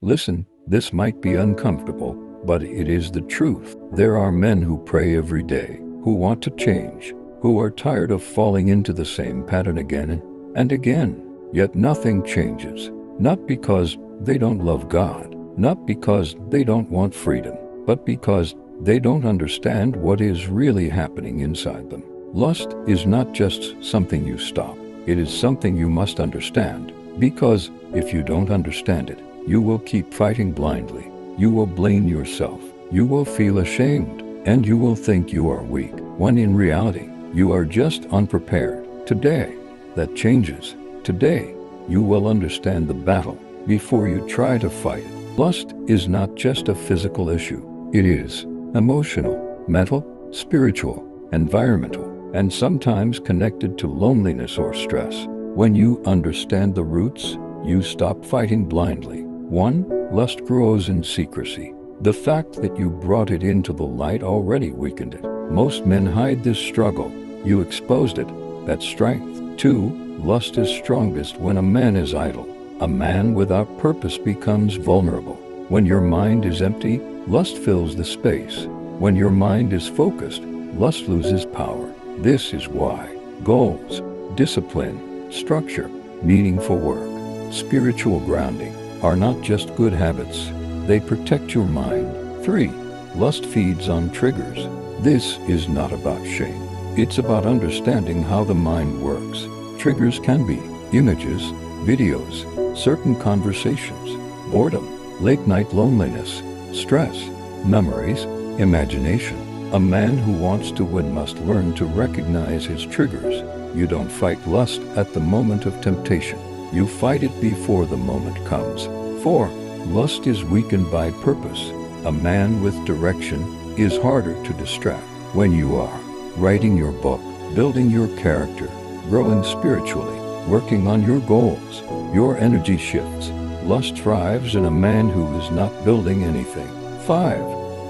Listen, this might be uncomfortable, but it is the truth. There are men who pray every day, who want to change, who are tired of falling into the same pattern again and again. Yet nothing changes. Not because they don't love God, not because they don't want freedom, but because they don't understand what is really happening inside them. Lust is not just something you stop. It is something you must understand, because if you don't understand it, you will keep fighting blindly. You will blame yourself. You will feel ashamed, and you will think you are weak, when in reality, you are just unprepared. Today, that changes. Today, you will understand the battle before you try to fight it. Lust is not just a physical issue. It is emotional, mental, spiritual, environmental, and sometimes connected to loneliness or stress. When you understand the roots, you stop fighting blindly. 1. Lust grows in secrecy. The fact that you brought it into the light already weakened it. Most men hide this struggle. You exposed it. That's strength. 2. Lust is strongest when a man is idle. A man without purpose becomes vulnerable. When your mind is empty, lust fills the space. When your mind is focused, lust loses power. This is why goals, discipline, structure, meaningful work, spiritual grounding are not just good habits. They protect your mind. 3. Lust feeds on triggers. This is not about shame. It's about understanding how the mind works. Triggers can be images, videos, certain conversations, boredom, late-night loneliness, stress, memories, imagination. A man who wants to win must learn to recognize his triggers. You don't fight lust at the moment of temptation. You fight it before the moment comes. 4. Lust is weakened by purpose. A man with direction is harder to distract. When you are writing your book, building your character, growing spiritually, working on your goals, your energy shifts. Lust thrives in a man who is not building anything. 5.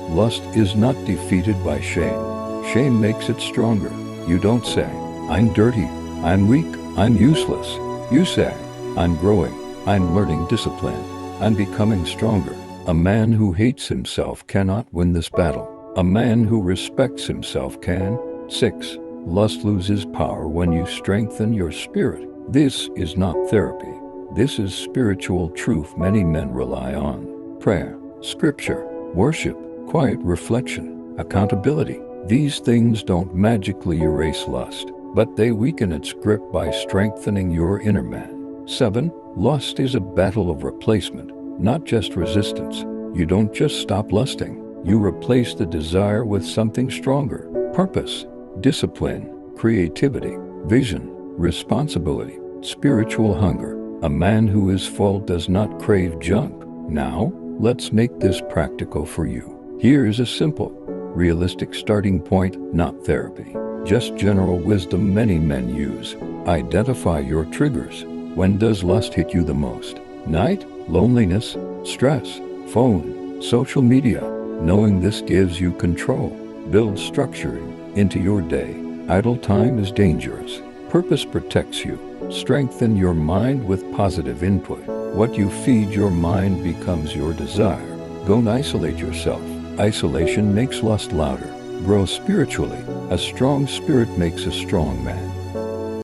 Lust is not defeated by shame. Shame makes it stronger. You don't say, I'm dirty, I'm weak, I'm useless. You say, I'm growing, I'm learning discipline, I'm becoming stronger. A man who hates himself cannot win this battle. A man who respects himself can. 6. Lust loses power when you strengthen your spirit. This is not therapy. This is spiritual truth many men rely on. Prayer, scripture, worship, quiet reflection, accountability. These things don't magically erase lust, but they weaken its grip by strengthening your inner man. 7. Lust is a battle of replacement, not just resistance. You don't just stop lusting. You replace the desire with something stronger. Purpose, discipline, creativity, vision, responsibility, spiritual hunger. A man who is full does not crave junk. Now, let's make this practical for you. Here is a simple, realistic starting point, not therapy, just general wisdom many men use. Identify your triggers. When does lust hit you the most? Night, loneliness, stress, phone, social media. Knowing this gives you control. Build structure into your day. Idle time is dangerous. Purpose protects you. Strengthen your mind with positive input. What you feed your mind becomes your desire. Don't isolate yourself. Isolation makes lust louder. Grow spiritually. A strong spirit makes a strong man.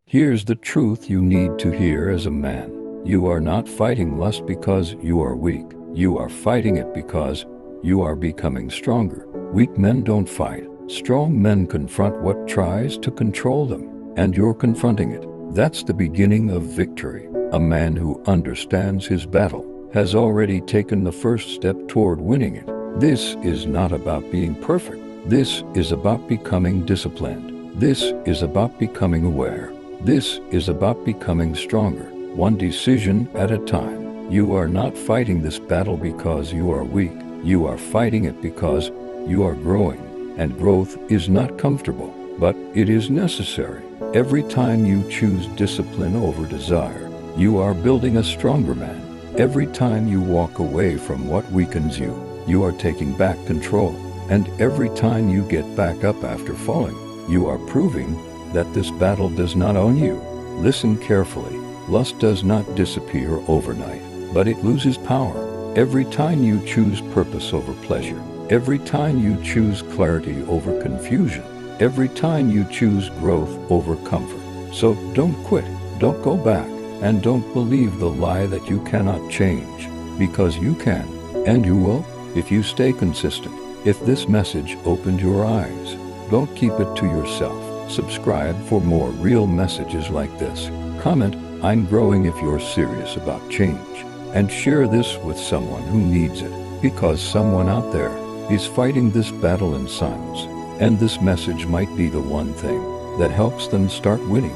Here's the truth you need to hear as a man. You are not fighting lust because you are weak. You are fighting it because you are becoming stronger. Weak men don't fight. Strong men confront what tries to control them, and you're confronting it. That's the beginning of victory. A man who understands his battle has already taken the first step toward winning it. This is not about being perfect. This is about becoming disciplined. This is about becoming aware. This is about becoming stronger, one decision at a time. You are not fighting this battle because you are weak. You are fighting it because you are growing. And growth is not comfortable, but it is necessary. Every time you choose discipline over desire, you are building a stronger man. Every time you walk away from what weakens you, you are taking back control. And every time you get back up after falling, you are proving that this battle does not own you. Listen carefully. Lust does not disappear overnight, but it loses power. Every time you choose purpose over pleasure, every time you choose clarity over confusion, every time you choose growth over comfort. So don't quit, don't go back, and don't believe the lie that you cannot change, because you can, and you will, if you stay consistent. If this message opened your eyes, don't keep it to yourself. Subscribe for more real messages like this. Comment, "I'm growing" if you're serious about change. And share this with someone who needs it, because someone out there is fighting this battle in silence. And this message might be the one thing that helps them start winning.